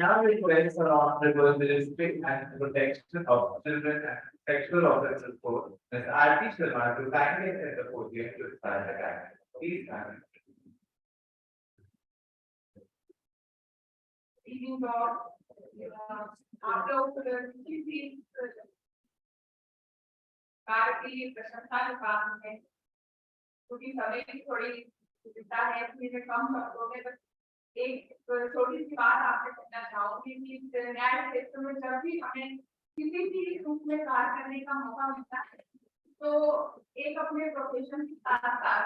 now request for honorable ministry and protection of children and sexual offences for Ms. R.T. Sharma to kindly accept the podium to start the gathering. Please stand. Evening, God. आप लोग किसी कार्य की प्रशंसा के बाद में क्योंकि समय की थोड़ी चिंता है इसलिए कम शब्दों में बस एक छोटी सी बात आपसे कहना चाहूंगी कि न्याय क्षेत्र में जब भी हमें किसी भी रूप में कार्य करने का मौका मिलता है तो एक अपने प्रोफेशन के साथ साथ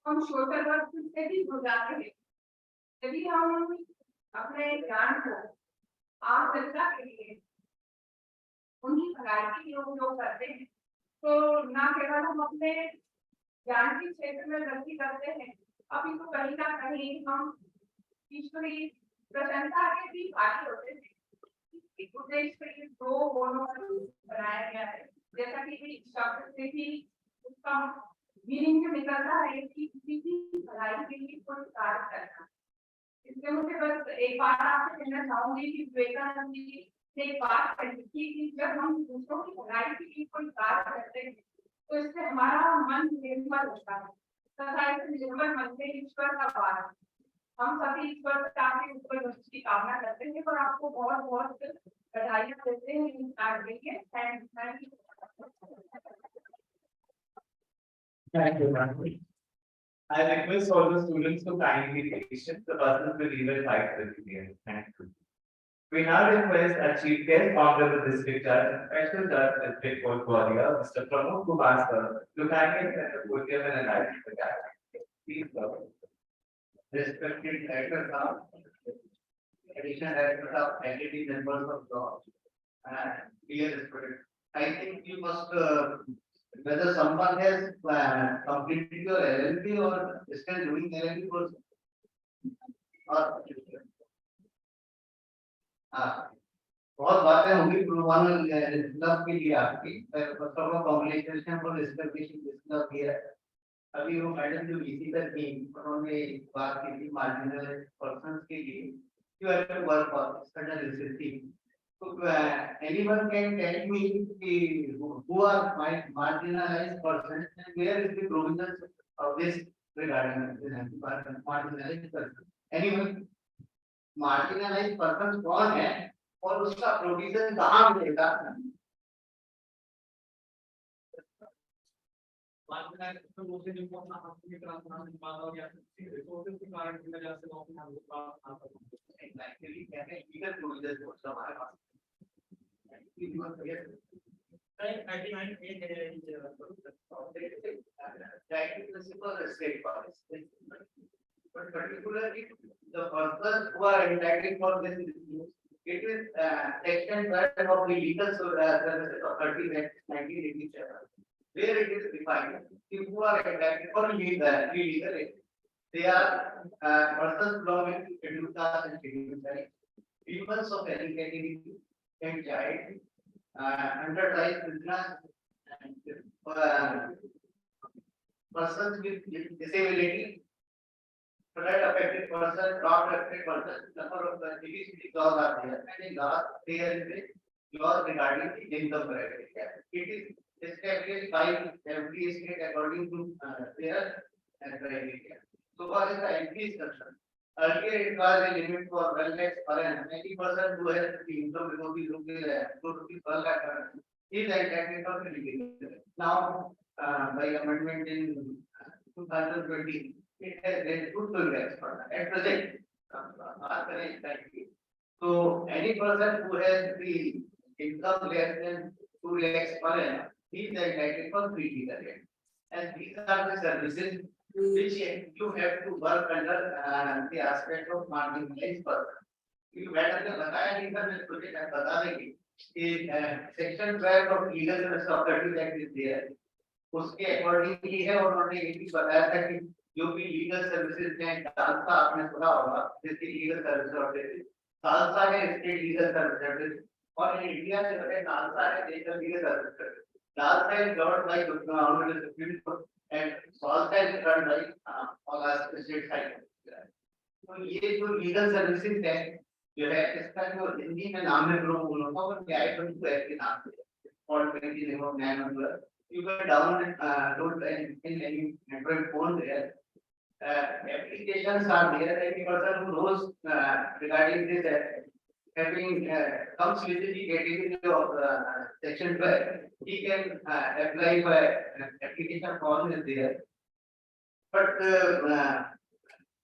हम सोशल वर्क से भी जुड़ जाते हैं यदि हम अपने ज्ञान को आम जनता के लिए उनकी भलाई के लिए उपयोग करते हैं तो न केवल हम अपने ज्ञान के क्षेत्र में वृद्धि करते हैं अभी तो कहीं ना कहीं हम ईश्वरी प्रशंसा के भी भागी होते हैं उद्देश्य के लिए दो बोनो बनाया गया है जैसा कि शब्द से ही उसका मीनिंग जो निकलता है कि किसी की भलाई के लिए कोई कार्य करना इसलिए मुझे बस एक बार आपसे कहना चाहूंगी कि विवेकानंद जी ने एक बात कही थी कि जब हम दूसरों की भलाई के लिए कोई कार्य करते हैं तो इससे हमारा मन निर्मल होता है तथा इस निर्मल मन में ईश्वर का वास हम सभी ईश्वर के ऊपर वस्तु की कामना करते हैं और आपको बहुत बहुत बधाइयां देते हैं इस कार्य के लिए thank you Thank you, ma'am. I request all the students to kindly be patient. The persons will even fight with you. Thank you. We now request our chief guest, Honorable District Judge, Special Judge, District Court Warrior, Mr. Pramod Kumar sir, to kindly accept the podium and announce the gathering. Please, sir. Respected directors of additional directors of entity members of law and dear respected. I think you must whether someone has completed your LLB or still doing LLB course. और बहुत बातें होंगी programme club के लिए आपकी combination for establishing this club here अभी वो madam जो वीसी पर थी उन्होंने बात की थी मार्जिनल पर्संस के लिए you have to work on certain researching so anyone can tell me who are my marginalized persons and where is the provisions of this regarding this marginalized person anyone marginalized persons कौन है और उसका provision कहाँ मिलेगा But particularly the persons who are entitled for this it is section 12 of the legal services of 30 Act 1987 where it is defined who are entitled for legal aid. They are persons belonging to scheduled caste and scheduled tribes, people of any category and child, undertribe business, and persons with disability, flood affected person, drought affected person, number of the CBCD laws are there, and in last there is a law regarding the income bracket. It is established by every state according to their criteria. So far as the entry is concerned, earlier it was a limit for 1 lakh per annum. Any person who has the income below the rupees 1 lakh per annum is entitled for the legal. Now, by amendment in 2020, it has raised to 2 lakhs per annum. At present, so any person who has the income less than 2 lakhs per annum, he is entitled for free legal aid. And these are the services which you have to work under the aspect of marginalized person. You madam ने बताया नहीं था मैं तुझे बता देंगे कि section 12 of legal services of 30 Act is there. उसके अकॉर्डिंगली है और उन्होंने ये भी बताया था कि जो भी लीगल सर्विसेज हैं सालसा आपने सुना होगा जैसे लीगल सर्विस ऑथोरिटी सालसा है स्टेट लीगल सर्विस और इंडिया में बड़े सालसा है national legal service salsa is governed by the Supreme Court and salsa is governed by all our state side. तो ये जो लीगल सर्विसेज है जो है इसका जो हिंदी में नाम है ग्रुप बोनो का, वो न्याय बंधु ऐप के नाम से और ट्वेंटी नेम ऑफ न्याय बंधु, you can download in any Android phone there. Applications are there. Any person who knows regarding this having comes within the category of section 12, he can apply for application form is there. But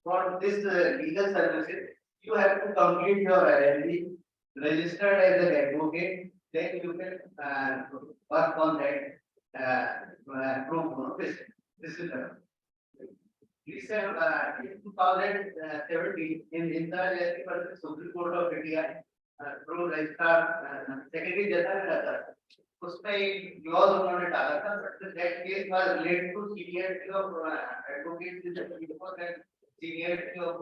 for this legal services, you have to complete your LLB, registered as an advocate, then you can work on that pro bono basis. This is recent in 2017 in India versus Supreme Court of India, pro registrar secretary general रहता है, उसमें एक clause उन्होंने डाला था, but that case was related to seniority of advocates in the Supreme and seniority of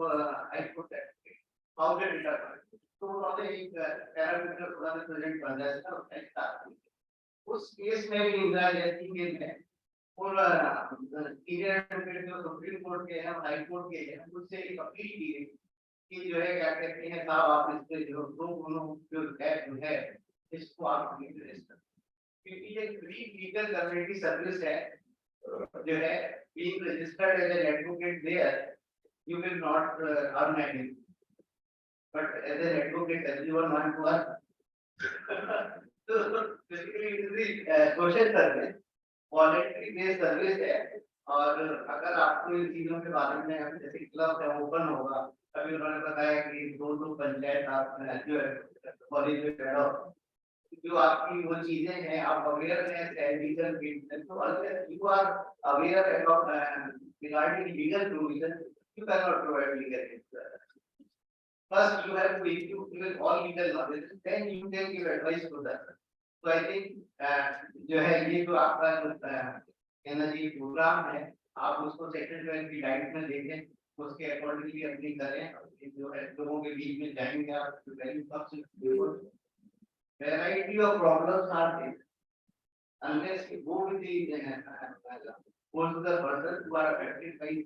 high court advocate. How they determine? तो उन्होंने एक पैरामीटर उन्होंने प्रेजेंट कर दिया था उसका हिसाब। उस केस में भी इंदिरा जैसी केस में और सीनियर एडवोकेट जो सुप्रीम कोर्ट के हैं, हाई कोर्ट के हैं, उससे एक अपील की गई कि जो है क्या कहते हैं साहब आप इससे जो जो है इसको आप रजिस्टर, क्योंकि ये फ्री लीगल कम्युनिटी सर्विस है जो है being registered as an advocate there, you will not earn anything, but as an advocate everyone want to earn. So basically it is the social service, voluntary based service है, और अगर आपको इन चीजों के बारे में जैसे क्लब है ओपन होगा, अभी उन्होंने बताया कि दो पंचायत आप जो है कॉलेज में बैठो, जो आपकी वो चीजें हैं आप अवेयरनेस है लीगल बिजनेस, तो अगर you are aware about regarding legal provision, you can not provide legal. First, you have to equip all legal knowledge, then you can give advice to them. So I think जो है ये जो आपका energy programme है, आप उसको sector 12 की diet में देखें, उसके अकॉर्डिंगली अपनी करें, जो है लोगों के बीच में जाएंगे आप, variety of problems are there. Unless you go with the go to the person who are affected by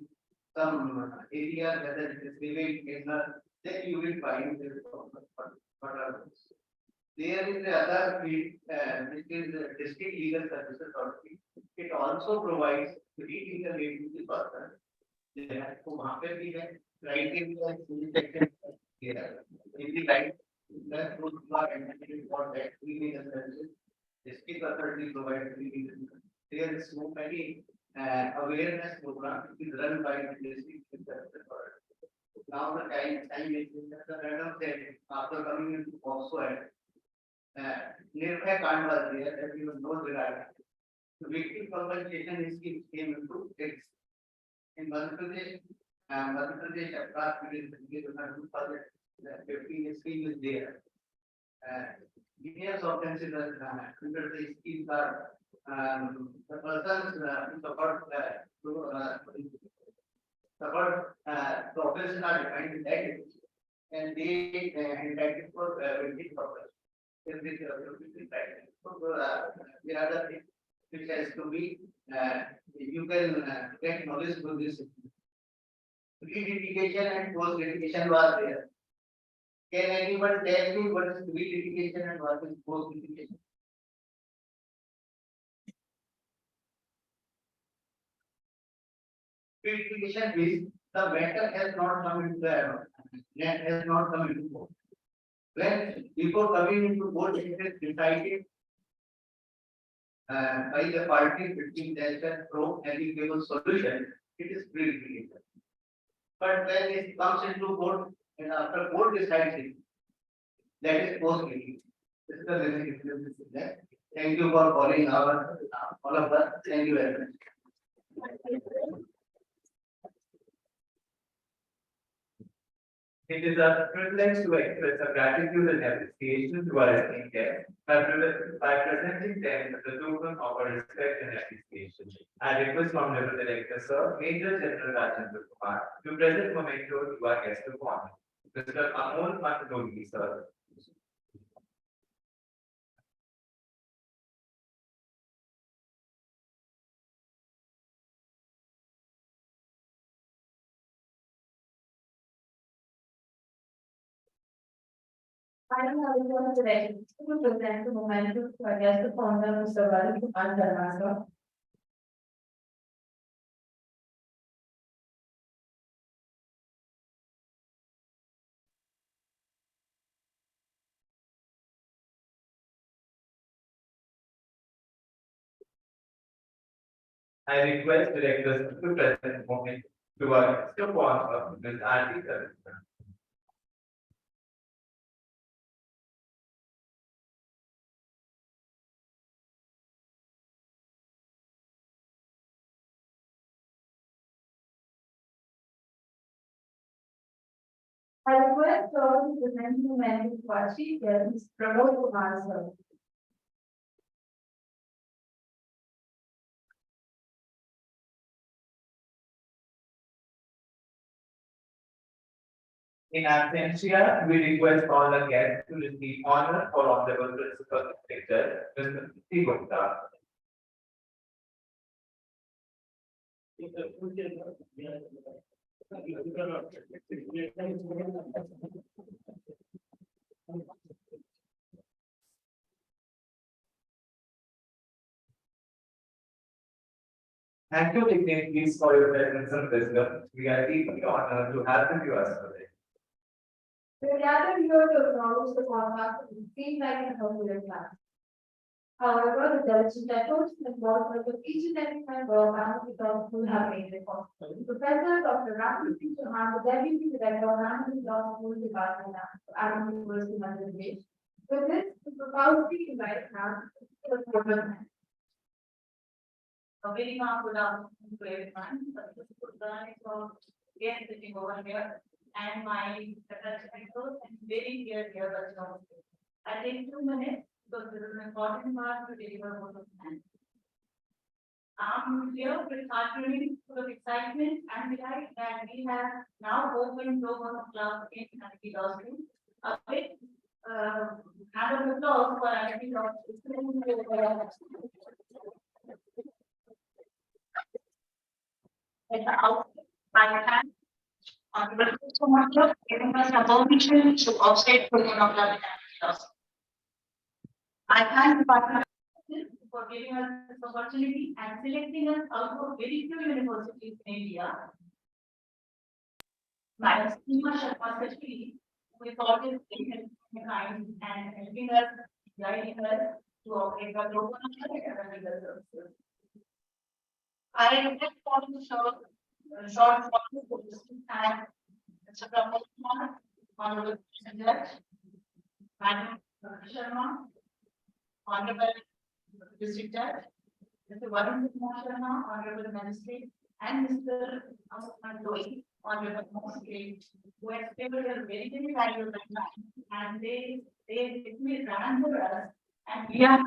some area, whether it is living, then you will find this problem. But there is the other field, which is district legal services authority. It also provides free legal aid to the person. तो वहाँ पे भी है, right in the right, that those who are entitled for that free legal services, district authority provides free legal services. There is so many awareness program which is run by the district services authority. Now the time is the madam said after coming into also at Nirbhay Kand was there, everyone knows regarding. The victim compensation scheme came into its in Madhya Pradesh across within 2015 scheme is there. Millions of offences are under the schemes are the persons who suffered the offences are defined in that, and they entitled for victim purpose. So there are the things which has to be you can get knowledge from this. Pre-litigation and post-litigation was there. Can anyone tell me what is pre-litigation and what is post-litigation? Pre-litigation means the matter has not come into has not come into court. When before coming into court, it is decided by the party between them and pro any given solution, it is pre-litigation. But when it comes into court and after court decides it, that is post-litigation. This is the basic difference in that. Thank you for calling our all of us. Thank you very much. It is a privilege to express our gratitude and appreciation to our esteemed guests by presenting them with the token of our respect and appreciation. I request Honorable Director Sir, Major General Rajendra Kumar, to present memento to our guest of honor. Mr. Amol Matadoli, sir. I don't have one today to present the momentum to address the founder, Mr. Varun Kumar. I request directors to present moment to our sponsor, Ms. Arti. I request all to present the momentum to our chief guest, Mr. Pramod Kumar, sir. In absentia, we request all the guests to receive honor for honorable principal lecturer, Mr. P. Gupta. Thank you, dignitaries, for your presence and wisdom. We are deeply honored to have you with us today. We are gathered here to acknowledge the conduct of the Green Line and Homeland Plan. However, the diligent efforts and involvement of each and every member of Family Council have made it possible. Professor Dr. Raman Singh Chauhan, the Deputy Director of Family Law School Department at Adam University, Madhya Pradesh. With this, we proudly invite now the program. A very warm good afternoon to everyone. This is Purdani from here sitting over here and my representatives and very dear but I take 2 minutes because this is an important part to deliver what of plan. I'm here with heartwarming full of excitement and delight that we have now opened BONO club in Anarchy Law School. A big hand of applause for Anarchy Law School. At the outset, my hand honorable Mr. giving us the permission to offset BONO club in Anarchy Law School. I thank the partner for giving us this opportunity and selecting us out of very few universities in India. Madam Seema Sharma especially, who is always kind and helping us, guiding us to operate our global legal services. I just want to show a short form and Mr. Pramod Kumar, Honorable Judge, Madam Sharma, Honorable District Judge, Mr. Varun Kumar Sharma, Honorable Magistrate, and Mr. Amar Doi, Honorable Magistrate, who has favored a very, very valuable time, and they literally ran for us, and we are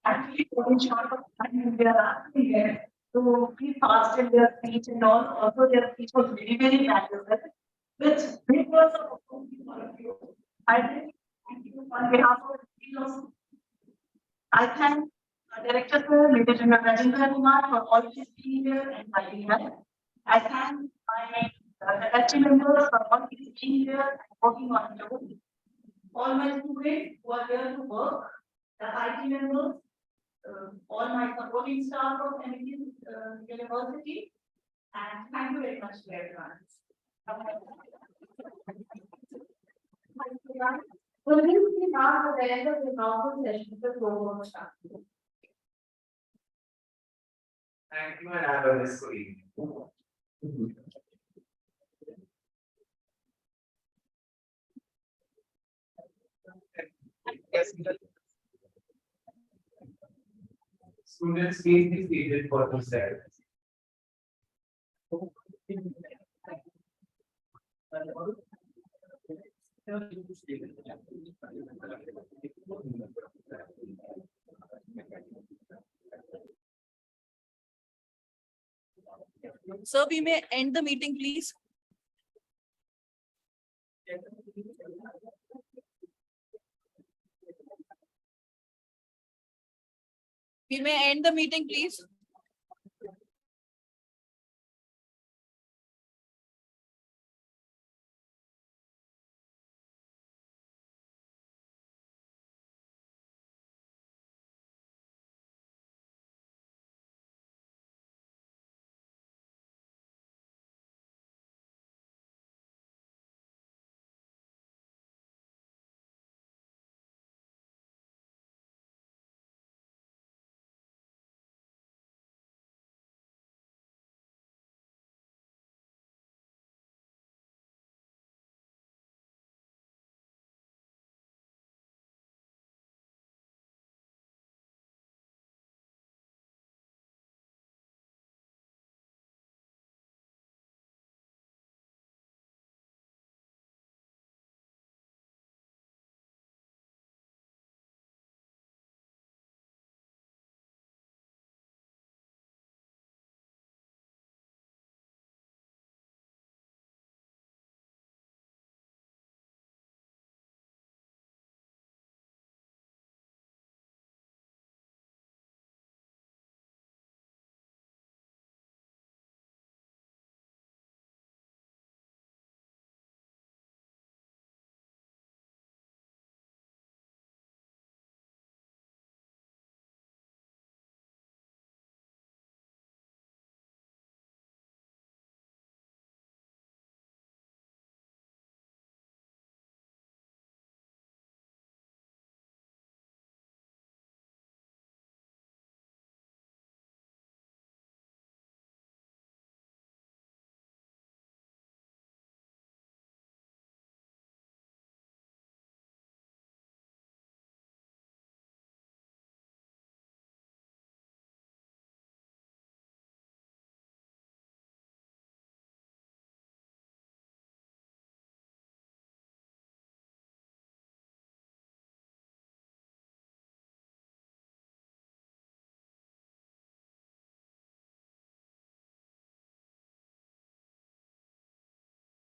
actually very short of time, we are asking them to be fast in their speech and all, also their speech was very, very valuable, which was all of you. I really thank you on behalf of the I thank Director Sir, Major General Rajendra Kumar for always being here and guiding us. I thank my faculty members for always being here and working on the road. All my students who are here to work, the IT members, all my supporting staff of MIT University, and thank you very much to everyone. Will you be now at the end of the council session for program start? Thank you and have a nice evening. Students, please be seated for 2 seconds. Sir, we may end the meeting, please. We may end the meeting, please.